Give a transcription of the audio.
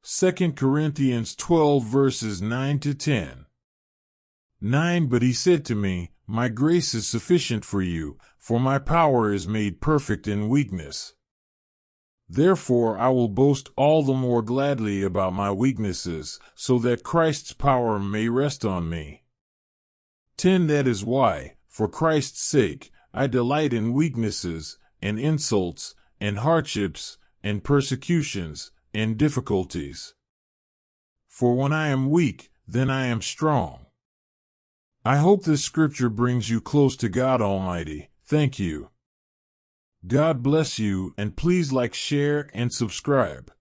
2 Corinthians 12 verses 9 to 10. 9 But he said to me, My grace is sufficient for you, for my power is made perfect in weakness. Therefore I will boast all the more gladly about my weaknesses, so that Christ's power may rest on me. 10 That is why, for Christ's sake, I delight in weaknesses, and insults, and hardships, and persecutions, and difficulties. For when I am weak, then I am strong. I hope this scripture brings you close to God Almighty. Thank you. God bless you, and please like, share, and subscribe.